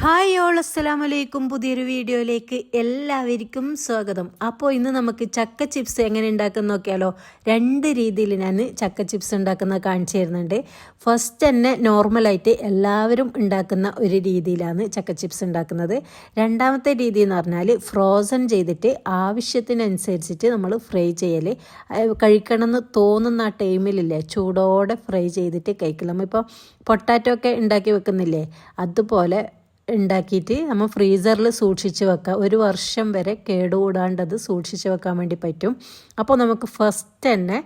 Hi all അസ്സലാമു അലൈക്കും. പുതിയൊരു വീഡിയോയിലേക്ക് എല്ലാവർക്കും സ്വാഗതം. അപ്പോൾ ഇന്ന് നമുക്ക് ചക്ക ചിപ്സ് എങ്ങനെ ഉണ്ടാക്കുന്ന നോക്കിയാലോ. രണ്ട് രീതിയിൽ ഞാൻ ചക്ക ചിപ്സ് ഉണ്ടാക്കുന്നത് കാണിച്ചു തരുന്നുണ്ട്. ഫസ്റ്റ് തന്നെ നോർമലായിട്ട് എല്ലാവരും ഉണ്ടാക്കുന്ന ഒരു രീതിയിലാണ് ചക്ക ചിപ്സ് ഉണ്ടാക്കുന്നത്. രണ്ടാമത്തെ രീതി എന്ന് പറഞ്ഞാൽ ഫ്രോസൺ ചെയ്തിട്ട് ആവശ്യത്തിനനുസരിച്ചിട്ട് നമ്മൾ ഫ്രൈ ചെയ്യൽ. കഴിക്കണമെന്ന് തോന്നുന്ന ആ ടൈമിലില്ലേ ചൂടോടെ ഫ്രൈ ചെയ്തിട്ട് കഴിക്കില്ല. നമ്മളിപ്പോൾ പൊട്ടാറ്റോ ഒക്കെ ഉണ്ടാക്കി വെക്കുന്നില്ലേ, അതുപോലെ ഉണ്ടാക്കിയിട്ട് നമ്മൾ ഫ്രീസറിൽ സൂക്ഷിച്ച് വെക്കുക. ഒരു വർഷം വരെ കേടുകൂടാണ്ടത് സൂക്ഷിച്ച് വെക്കാൻ വേണ്ടി പറ്റും. അപ്പോൾ നമുക്ക് ഫസ്റ്റ് തന്നെ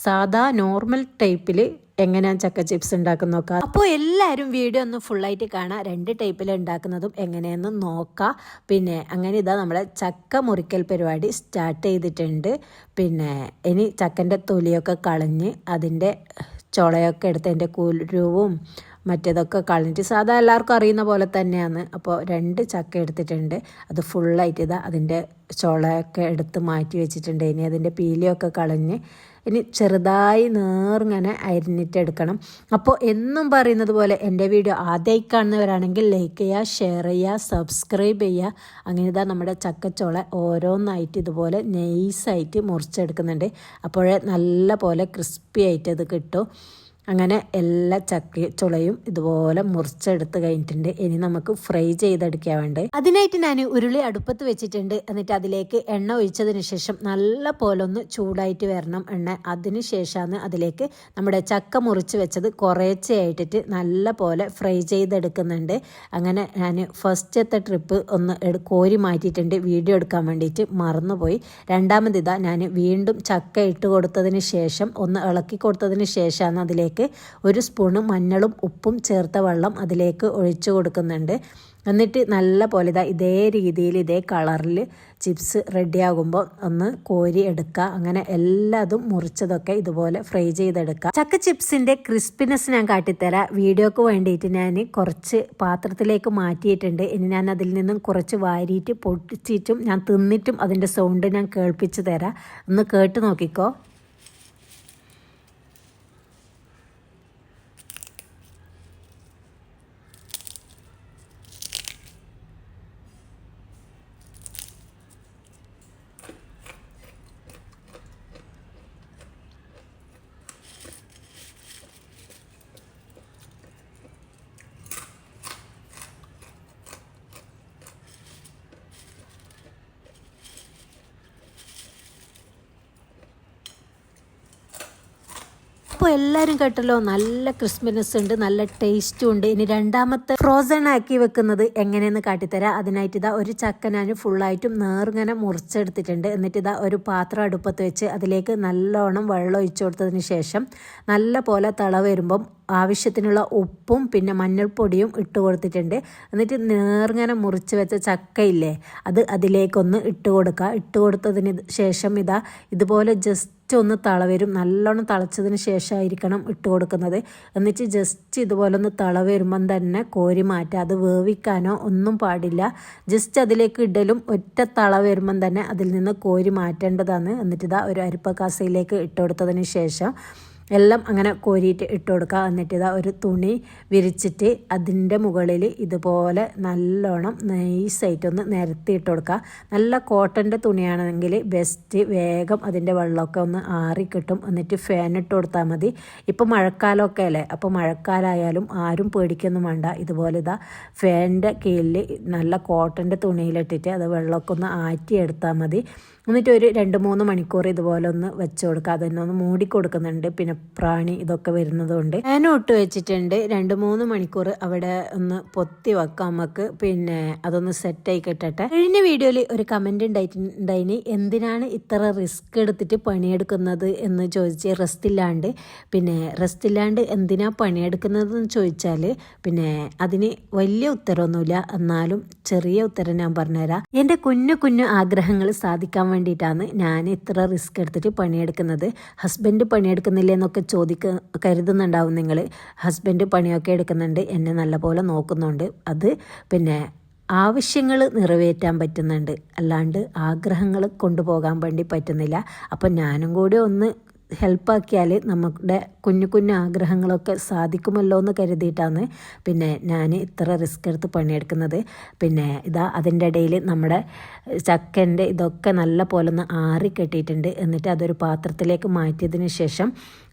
സാധാ നോർമൽ ടൈപ്പിൽ എങ്ങനെയാണ് ചക്ക ചിപ്സ് ഉണ്ടാക്കുന്ന നോക്കാം. അപ്പോൾ എല്ലാവരും വീഡിയോ ഒന്ന് ഫുള്ളായിട്ട് കാണാം. രണ്ട് ടൈപ്പിൽ ഉണ്ടാക്കുന്നതും എങ്ങനെയെന്ന് നോക്കാം. പിന്നെ അങ്ങനെ ഇതാ നമ്മളെ ചക്ക മുറിക്കൽ പരിപാടി സ്റ്റാർട്ട് ചെയ്തിട്ടുണ്ട്. പിന്നെ ഇനി ചക്കൻ്റെ തൊലിയൊക്കെ കളഞ്ഞ് അതിൻ്റെ ചുളയൊക്കെ എടുത്ത് അതിൻ്റെ കുരുവും മറ്റേതൊക്കെ കളഞ്ഞിട്ട് സാധാ എല്ലാവർക്കും അറിയുന്ന പോലെ തന്നെയാണ്. അപ്പോൾ 2 ചക്ക എടുത്തിട്ടുണ്ട്. അത് ഫുള്ളായിട്ട് ഇതാ അതിൻ്റെ ചുളയൊക്കെ എടുത്ത് മാറ്റി വെച്ചിട്ടുണ്ട്. ഇനി അതിൻ്റെ പീലിയൊക്കെ കളഞ്ഞ് ഇനി ചെറുതായി നേർങ്ങനെ അരിഞ്ഞിട്ടെടുക്കണം. അപ്പോൾ എന്നും പറയുന്നത് പോലെ എൻ്റെ വീഡിയോ ആദ്യമായി കാണുന്നവരാണെങ്കിൽ ലൈക്ക് ചെയ്യുക, ഷെയർ ചെയ്യുക, സബ്സ്ക്രൈബ് ചെയ്യുക. അങ്ങനെ ഇതാ നമ്മുടെ ചക്കച്ചോള ഓരോന്നായിട്ട് ഇതുപോലെ നൈസായിട്ട് മുറിച്ചെടുക്കുന്നുണ്ട്. അപ്പോഴേ നല്ല പോലെ ക്രിസ്പി ആയിട്ട് അത് കിട്ടും. അങ്ങനെ എല്ലാ ചുളയും ഇതുപോലെ മുറിച്ചെടുത്ത് കഴിഞ്ഞിട്ടുണ്ട്. ഇനി നമുക്ക് ഫ്രൈ ചെയ്തെടുക്കാൻ വേണ്ടേ. അതിനായിട്ട് ഞാൻ ഉരുളി അടുപ്പത്ത് വെച്ചിട്ടുണ്ട്. എന്നിട്ട് അതിലേക്ക് എണ്ണ ഒഴിച്ചതിന് ശേഷം നല്ല പോലെ ഒന്ന് ചൂടായിട്ട് വരണം എണ്ണ. അതിന് ശേഷമാണ് അതിലേക്ക് നമ്മുടെ ചക്ക മുറിച്ച് വെച്ചത് കുറേശ്ശെയായിട്ടിട്ട് നല്ല പോലെ ഫ്രൈ ചെയ്തെടുക്കുന്നുണ്ട്. അങ്ങനെ ഞാൻ ഫസ്റ്റത്തെ ട്രിപ്പ് ഒന്ന് കോരി മാറ്റിയിട്ടുണ്ട്, വീഡിയോ എടുക്കാൻ വേണ്ടിയിട്ട് മറന്നുപോയി. രണ്ടാമതിതാ ഞാൻ വീണ്ടും ചക്ക ഇട്ട് കൊടുത്തതിന് ശേഷം ഒന്ന് ഇളക്കി കൊടുത്തതിന് ശേഷമാണ് അതിലേക്ക് 1 സ്പൂണ് മഞ്ഞളും ഉപ്പും ചേർത്ത വെള്ളം അതിലേക്ക് ഒഴിച്ചു കൊടുക്കുന്നുണ്ട്. എന്നിട്ട് നല്ല പോലെ ഇതേ രീതിയിൽ ഇതേ കളറിൽ ചിപ്സ് റെഡിയാകുമ്പോൾ ഒന്ന് കോരി എടുക്കുക. അങ്ങനെ എല്ലാതും മുറിച്ചതൊക്കെ ഇതുപോലെ ഫ്രൈ ചെയ്തെടുക്കുക. ചക്ക ചിപ്സിൻ്റെ ക്രിസ്പിനെസ് ഞാൻ കാട്ടിത്തരാം. വീഡിയോക്ക് വേണ്ടിയിട്ട് ഞാൻ കുറച്ച് പാത്രത്തിലേക്ക് മാറ്റിയിട്ടുണ്ട്. ഇനി ഞാൻ അതിൽ നിന്നും കുറച്ച് വാരിയിട്ട് പൊട്ടിച്ചിട്ടും ഞാൻ തിന്നിട്ടും അതിൻ്റെ സൗണ്ട് ഞാൻ കേൾപ്പിച്ച് തരാം. ഒന്ന് കേട്ട് നോക്കിക്കോ. അപ്പോൾ എല്ലാവരും കേട്ടല്ലോ, നല്ല ക്രിസ്പിനെസ് ഉണ്ട്, നല്ല ടേസ്റ്റും ഉണ്ട്. ഇനി രണ്ടാമത്തെ ഫ്രോസൺ ആക്കി വെക്കുന്നത് എങ്ങനെയെന്ന് കാട്ടിത്തരാം. അതിനായിട്ട് ഇതാ ഒരു ചക്ക ഞാൻ ഫുള്ളായിട്ടും നേർങ്ങനെ മുറിച്ചെടുത്തിട്ടുണ്ട്. എന്നിട്ട് ഇതാ ഒരു പാത്രം അടുപ്പത്ത് വെച്ച് അതിലേക്ക് നല്ലോണം വെള്ളം ഒഴിച്ചു കൊടുത്തതിന് ശേഷം നല്ല പോലെ തിള വരുമ്പം ആവശ്യത്തിനുള്ള ഉപ്പും പിന്നെ മഞ്ഞൾപ്പൊടിയും ഇട്ട് കൊടുത്തിട്ടുണ്ട്. എന്നിട്ട് നേർങ്ങനെ മുറിച്ച് വെച്ച ചക്കയില്ലേ, അത് അതിലേക്കൊന്ന് ഇട്ട് കൊടുക്കുക. ഇട്ട് കൊടുത്തതിന് ശേഷം ഇതുപോലെ ജസ്റ്റ് ഒന്ന് തള വരും. നല്ലോണം തിളച്ചതിന് ശേഷമായിരിക്കണം ഇട്ട് കൊടുക്കുന്നത്. എന്നിട്ട് ജസ്റ്റ് ഇതുപോലെ ഒന്ന് തള വരുമ്പം തന്നെ കോരി മാറ്റുക. അത് വേവിക്കാനോ ഒന്നും പാടില്ല. ജസ്റ്റ് അതിലേക്ക് ഇടലും ഒറ്റ തള വരുമ്പം തന്നെ അതിൽ നിന്ന് കോരി മാറ്റേണ്ടതാണ്. എന്നിട്ട് ഒരു അരിപ്പക്കാസയിലേക്ക് ഇട്ട് കൊടുത്തതിന് ശേഷം എല്ലാം അങ്ങനെ കോരിയിട്ട് ഇട്ട് കൊടുക്കുക. എന്നിട്ട് ഒരു തുണി വിരിച്ചിട്ട് അതിൻ്റെ മുകളിൽ ഇതുപോലെ നല്ലോണം നൈസായിട്ടൊന്ന് നിരത്തി ഇട്ട് കൊടുക്കുക. നല്ല കോട്ടൻ്റെ തുണിയാണെങ്കിൽ ബെസ്റ്റ്, വേഗം അതിൻ്റെ വെള്ളമൊക്കെ ഒന്ന് ആറി കിട്ടും. എന്നിട്ട് ഫാൻ ഇട്ട് കൊടുത്താൽ മതി. ഇപ്പോൾ മഴക്കാലമൊക്കെ അല്ലേ, അപ്പോൾ മഴക്കാലമായാലും ആരും പേടിക്കൊന്നും വേണ്ട. ഇതുപോലെ ഫാനിൻ്റെ കീഴിൽ നല്ല കോട്ടൻ്റെ തുണിയിലിട്ടിട്ട് അത് വെള്ളമൊക്കെ ഒന്ന് ആറ്റിയെടുത്താൽ മതി. എന്നിട്ട് ഒരു 2-3 മണിക്കൂർ ഇതുപോലെ ഒന്ന് വെച്ച് കൊടുക്കുക. അതിനെ ഒന്ന് മൂടി കൊടുക്കുന്നുണ്ട്. പിന്നെ പ്രാണി ഇതൊക്കെ വരുന്നതുകൊണ്ട് ഫാനും ഇട്ട് വെച്ചിട്ടുണ്ട്. 2-3 മണിക്കൂർ അവിടെ ഒന്ന് പൊത്തി വെക്കാം നമുക്ക്. പിന്നെ അതൊന്ന് സെറ്റായി കിട്ടട്ടെ. കഴിഞ്ഞ വീഡിയോയിൽ ഒരു കമൻറ്റ് ഉണ്ടായിന്, എന്തിനാണ് ഇത്ര റിസ്ക് എടുത്തിട്ട് പണിയെടുക്കുന്നത് എന്ന് ചോദിച്ച്. റെസ്റ്റ് ഇല്ലാണ്ട് എന്തിനാ പണിയെടുക്കുന്നതെന്ന് ചോദിച്ചാൽ പിന്നെ അതിന് വലിയ ഉത്തരമൊന്നുമില്ല, എന്നാലും ചെറിയ ഉത്തരം ഞാൻ പറഞ്ഞുതരാം. എൻ്റെ കുഞ്ഞു ആഗ്രഹങ്ങൾ സാധിക്കാൻ വേണ്ടിയിട്ടാണ് ഞാൻ ഇത്ര റിസ്ക് എടുത്തിട്ട് പണിയെടുക്കുന്നത്. ഹസ്ബൻഡ് പണിയെടുക്കുന്നില്ല എന്നൊക്കെ കരുതുന്നുണ്ടാവും നിങ്ങൾ. ഹസ്ബൻഡ് പണിയൊക്കെ എടുക്കുന്നുണ്ട്, എന്നെ നല്ലപോലെ നോക്കുന്നുണ്ട്. അത് പിന്നെ ആവശ്യങ്ങൾ നിറവേറ്റാൻ പറ്റുന്നുണ്ട്, അല്ലാണ്ട് ആഗ്രഹങ്ങൾ കൊണ്ടുപോകാൻ വേണ്ടി പറ്റുന്നില്ല. അപ്പം ഞാനും കൂടി ഒന്ന് ഹെൽപ്പാക്കിയാൽ നമ്മുടെ കുഞ്ഞു കുഞ്ഞു ആഗ്രഹങ്ങളൊക്കെ സാധിക്കുമല്ലോ എന്ന് കരുതിയിട്ടാണ് പിന്നെ ഞാൻ ഇത്ര റിസ്ക് എടുത്ത് പണിയെടുക്കുന്നത്. പിന്നെ ഇതാ അതിൻ്റെ ഇടയിൽ നമ്മുടെ ചക്കൻ്റെ ഇതൊക്കെ നല്ല പോലെ ഒന്ന് ആറിക്കെട്ടിയിട്ടുണ്ട്. എന്നിട്ട് അതൊരു പാത്രത്തിലേക്ക് മാറ്റിയതിന് ശേഷം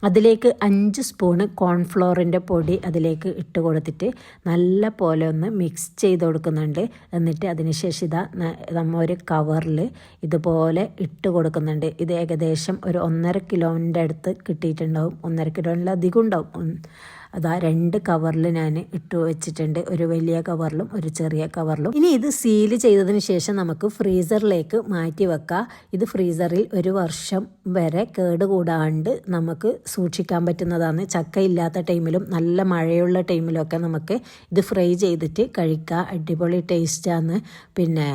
അതിലേക്ക് 5 സ്പൂണ് കോൺഫ്ലോറിൻ്റെ പൊടി അതിലേക്ക് ഇട്ട് കൊടുത്തിട്ട് നല്ല പോലെ ഒന്ന് മിക്സ് ചെയ്ത് കൊടുക്കുന്നുണ്ട്. എന്നിട്ട് അതിന് ശേഷം ഇതാ നമ്മൾ ഒരു കവറിൽ ഇതുപോലെ ഇട്ട് കൊടുക്കുന്നുണ്ട്. ഇത് ഏകദേശം ഒരു 1.5 കിലോൻ്റെ അടുത്ത് കിട്ടിയിട്ടുണ്ടാവും. 1.5 കിലോയിലധികം ഉണ്ടാവും. അതാ 2 കവറിൽ ഞാൻ ഇട്ട് വെച്ചിട്ടുണ്ട്, ഒരു വലിയ കവറിലും ഒരു ചെറിയ കവറിലും. ഇനി ഇത് സീൽ ചെയ്തതിന് ശേഷം നമുക്ക് ഫ്രീസറിലേക്ക് മാറ്റി വെക്കാം. ഇത് ഫ്രീസറിൽ 1 വർഷം വരെ കേടുകൂടാണ്ട് നമുക്ക് സൂക്ഷിക്കാൻ പറ്റുന്നതാണ്. ചക്ക ഇല്ലാത്ത ടൈമിലും നല്ല മഴയുള്ള ടൈമിലൊക്കെ നമുക്ക് ഇത് ഫ്രൈ ചെയ്തിട്ട് കഴിക്കാം. അടിപൊളി ടേസ്റ്റാണ്. പിന്നെ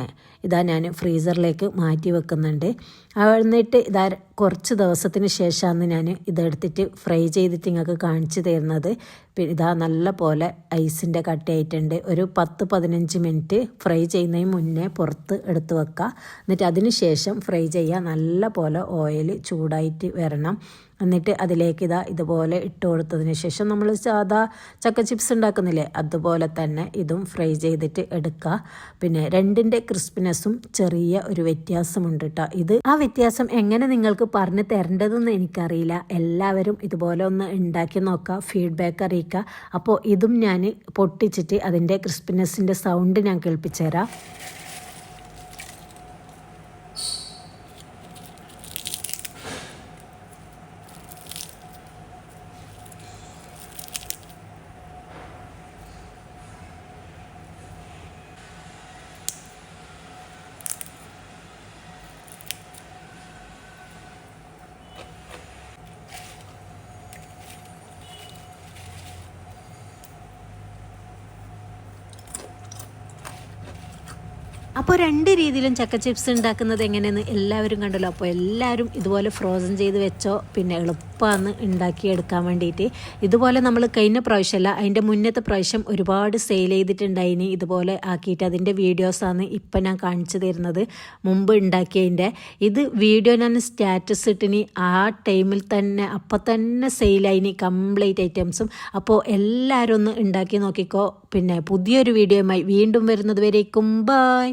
ഇതാ ഞാൻ ഫ്രീസറിലേക്ക് മാറ്റി വെക്കുന്നുണ്ട്. എന്നിട്ട് ഇതാ കുറച്ച് ദിവസത്തിന് ശേഷമാണ് ഞാൻ ഇതെടുത്തിട്ട് ഫ്രൈ ചെയ്തിട്ട് നിങ്ങൾക്ക് കാണിച്ചു തരുന്നത്. ഇതാ നല്ല പോലെ ഐസിൻ്റെ കട്ടയായിട്ടുണ്ട്. ഒരു 10-15 മിനിറ്റ് ഫ്രൈ ചെയ്യുന്നതിന് മുന്നേ പുറത്ത് എടുത്ത് വെക്കുക. എന്നിട്ട് അതിന് ശേഷം ഫ്രൈ ചെയ്യുക. നല്ല പോലെ ഓയിൽ ചൂടായിട്ട് വരണം. എന്നിട്ട് അതിലേക്ക് ഇതുപോലെ ഇട്ട് കൊടുത്തതിന് ശേഷം നമ്മൾ സാധാ ചക്ക ചിപ്സ് ഉണ്ടാക്കുന്നില്ലേ, അതുപോലെ തന്നെ ഇതും ഫ്രൈ ചെയ്തിട്ട് എടുക്കുക. പിന്നെ രണ്ടിൻ്റെ ക്രിസ്പിനെസ്സും ചെറിയ ഒരു വ്യത്യാസമുണ്ട് കേട്ടോ. ആ വ്യത്യാസം എങ്ങനെ നിങ്ങൾക്ക് പറഞ്ഞു തരേണ്ടതെന്ന് എനിക്കറിയില്ല. എല്ലാവരും ഇതുപോലെ ഒന്ന് ഉണ്ടാക്കി നോക്കുക, ഫീഡ്ബാക്ക് അറിയിക്കുക. അപ്പോൾ ഇതും ഞാൻ പൊട്ടിച്ചിട്ട് അതിൻ്റെ ക്രിസ്പിനെസ്സിൻ്റെ സൗണ്ട് ഞാൻ കേൾപ്പിച്ചു തരാം. അപ്പോൾ 2 രീതിയിലും ചക്ക ചിപ്സ് ഉണ്ടാക്കുന്നത് എങ്ങനെയെന്ന് എല്ലാവരും കണ്ടല്ലോ. അപ്പോൾ എല്ലാവരും ഇതുപോലെ ഫ്രോസൺ ചെയ്ത് വെച്ചോ, പിന്നെ എളുപ്പമാണ് ഉണ്ടാക്കിയെടുക്കാൻ വേണ്ടിയിട്ട്. ഇതുപോലെ നമ്മൾ കഴിഞ്ഞ പ്രാവശ്യമല്ല, അതിൻ്റെ മുന്നത്തെ പ്രാവശ്യം ഒരുപാട് സെയിൽ ചെയ്തിട്ടുണ്ടായിനി. ഇതുപോലെ ആക്കിയിട്ട് അതിൻ്റെ വീഡിയോസാണ് ഇപ്പം ഞാൻ കാണിച്ചു തരുന്നത്. മുമ്പ് ഉണ്ടാക്കിയതിൻ്റെ ഇത് വീഡിയോ ഞാൻ സ്റ്റാറ്റസ് ഇട്ടിനി. ആ ടൈമിൽ തന്നെ അപ്പം തന്നെ സെയിലായിനി കംപ്ലീറ്റ് ഐറ്റംസും. അപ്പോൾ എല്ലാവരും ഒന്ന് ഉണ്ടാക്കി നോക്കിക്കോ. പിന്നെ പുതിയൊരു വീഡിയോയുമായി വീണ്ടും വരുന്നത് വരേക്കും ബൈ.